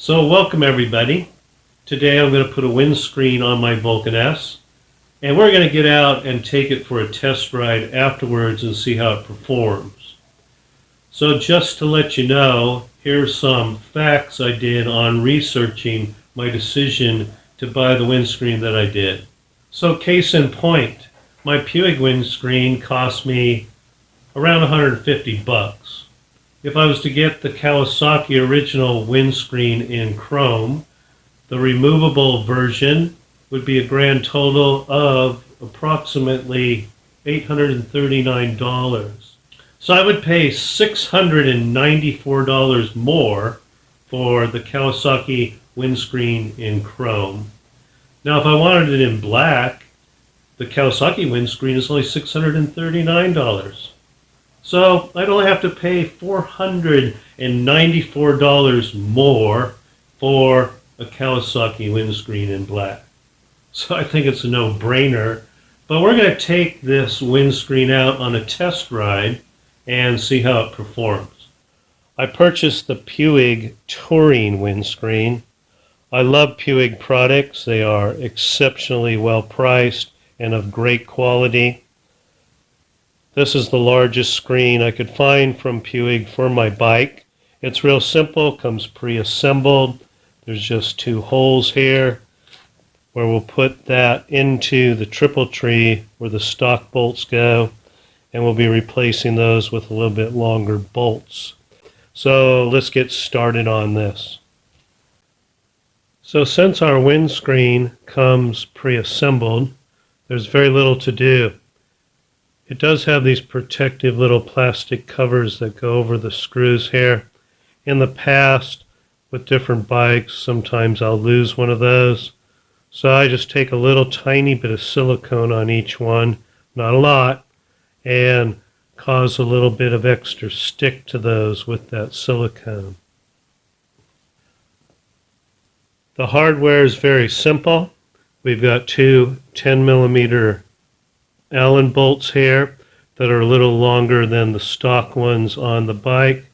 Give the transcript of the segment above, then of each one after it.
So welcome everybody. Today I'm going to put a windscreen on my Vulcan S, and we're going to get out and take it for a test ride afterwards and see how it performs. So just to let you know, here's some facts I did on researching my decision to buy the windscreen that I did. So case in point, my Puig windscreen cost me around 150 bucks. If I was to get the Kawasaki original windscreen in chrome, the removable version would be a grand total of approximately $839. So I would pay $694 more for the Kawasaki windscreen in chrome. Now if I wanted it in black, the Kawasaki windscreen is only $639. So I'd only have to pay $494 more for a Kawasaki windscreen in black. So I think it's a no-brainer. But we're going to take this windscreen out on a test ride and see how it performs. I purchased the Puig Touring Windscreen. I love Puig products. They are exceptionally well priced and of great quality. This is the largest screen I could find from Puig for my bike. It's real simple, comes pre-assembled. There's just two holes here where we'll put that into the triple tree where the stock bolts go, and we'll be replacing those with a little bit longer bolts. So let's get started on this. So since our windscreen comes pre-assembled, there's very little to do. It does have these protective little plastic covers that go over the screws here. In the past, with different bikes, sometimes I'll lose one of those. So I just take a little tiny bit of silicone on each one, not a lot, and cause a little bit of extra stick to those with that silicone. The hardware is very simple. We've got two 10mm Allen bolts here that are a little longer than the stock ones on the bike,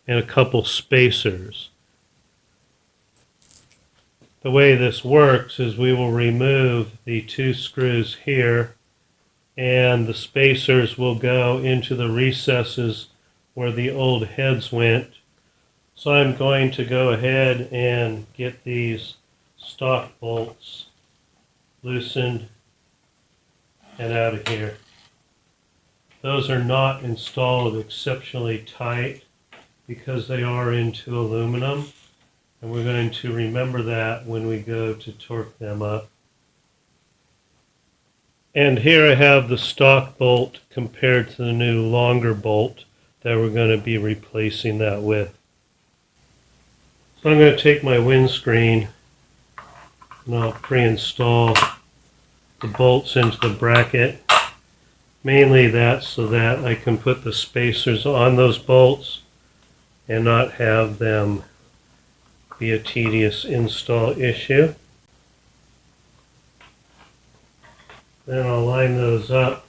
and a couple spacers. The way this works is we will remove the two screws here, and the spacers will go into the recesses where the old heads went. So I'm going to go ahead and get these stock bolts loosened and out of here. Those are not installed exceptionally tight because they are into aluminum, and we're going to remember that when we go to torque them up. And here I have the stock bolt compared to the new longer bolt that we're going to be replacing that with. So I'm going to take my windscreen and I'll pre-install the bolts into the bracket. Mainly that's so that I can put the spacers on those bolts and not have them be a tedious install issue. Then I'll line those up.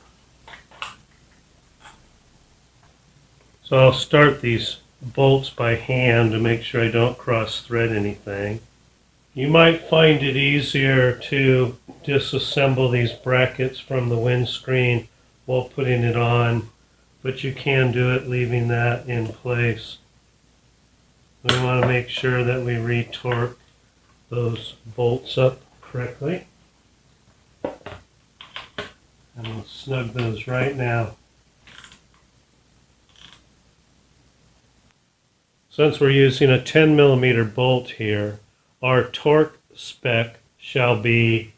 So I'll start these bolts by hand to make sure I don't cross thread anything. You might find it easier to disassemble these brackets from the windscreen while putting it on, but you can do it leaving that in place. We want to make sure that we retorque those bolts up correctly. And we'll snug those right now. Since we're using a 10mm bolt here, our torque spec shall be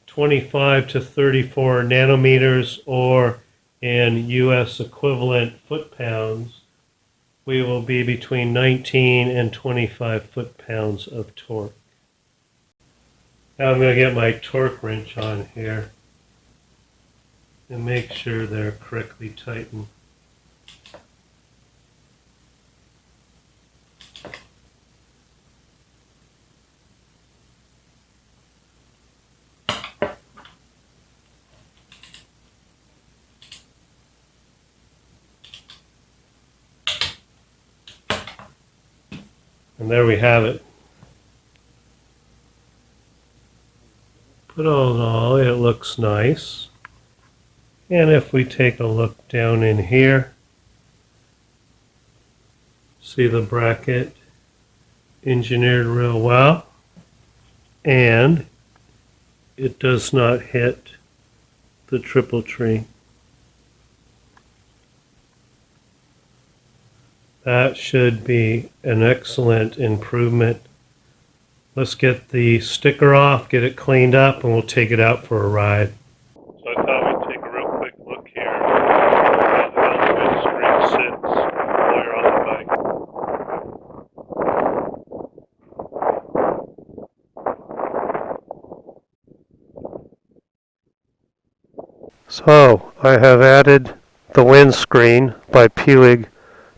25 to 34 nanometers, or in US equivalent foot-pounds, we will be between 19 and 25 foot-pounds of torque. Now I'm going to get my torque wrench on here and make sure they're correctly tightened. And there we have it. But all in all, it looks nice. And if we take a look down in here, see the bracket engineered real well, and it does not hit the triple tree. That should be an excellent improvement. Let's get the sticker off, get it cleaned up, and we'll take it out for a ride. So I thought we'd take a real quick look here at how the windscreen sits while you're on the bike. So I have added the windscreen by Puig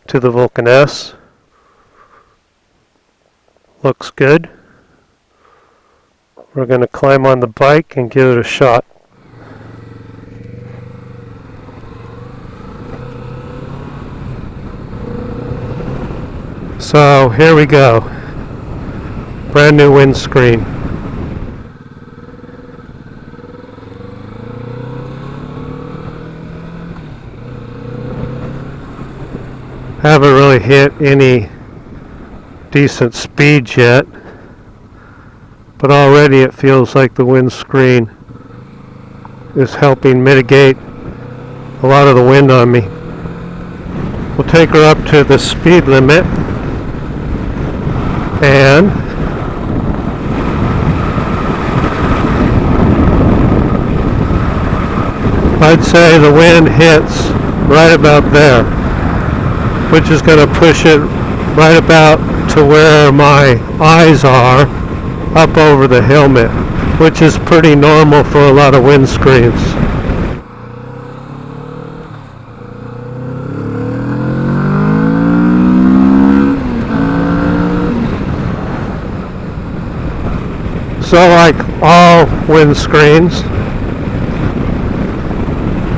to the Vulcan S. Looks good. We're going to climb on the bike and give it a shot. So here we go. Brand new windscreen. Haven't really hit any decent speed yet, but already it feels like the windscreen is helping mitigate a lot of the wind on me. We'll take her up to the speed limit, and I'd say the wind hits right about there, which is going to push it right about to where my eyes are up over the helmet, which is pretty normal for a lot of windscreens. So like all windscreens,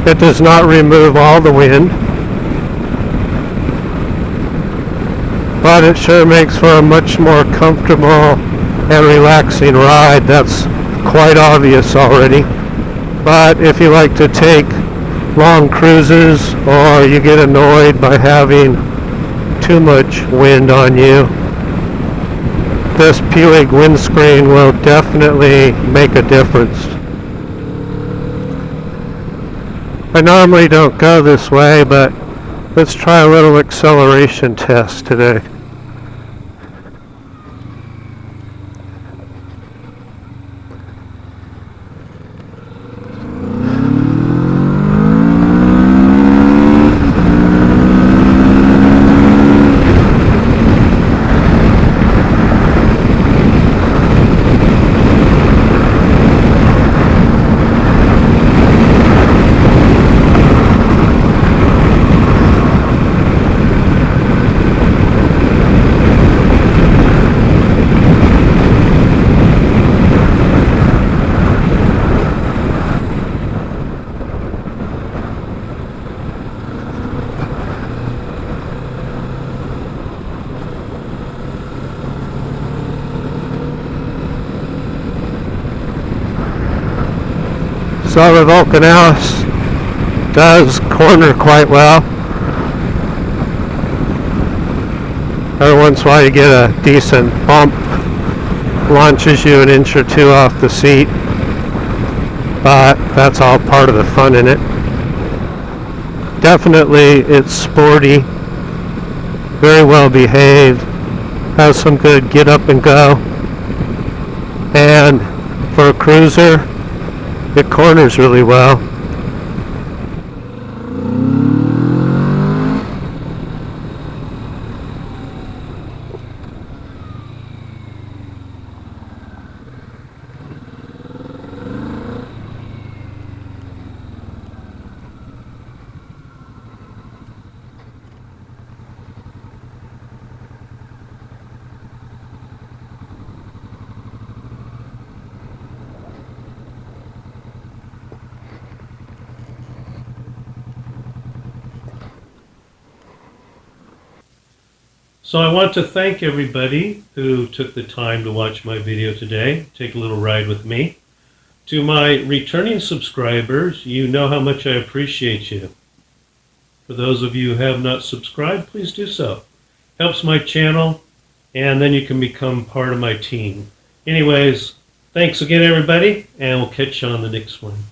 it does not remove all the wind, but it sure makes for a much more comfortable and relaxing ride. That's quite obvious already. But if you like to take long cruises, or you get annoyed by having too much wind on you, this Puig windscreen will definitely make a difference. I normally don't go this way, but let's try a little acceleration test today. So the Vulcan S does corner quite well. Every once in a while you get a decent bump, launches you an inch or two off the seat, but that's all part of the fun in it. Definitely it's sporty, very well behaved, has some good get up and go, and for a cruiser it corners really well. So I want to thank everybody who took the time to watch my video today, take a little ride with me. To my returning subscribers, you know how much I appreciate you. For those of you who have not subscribed, please do so. Helps my channel, and then you can become part of my team. Anyways, thanks again, everybody, and we'll catch you on the next one.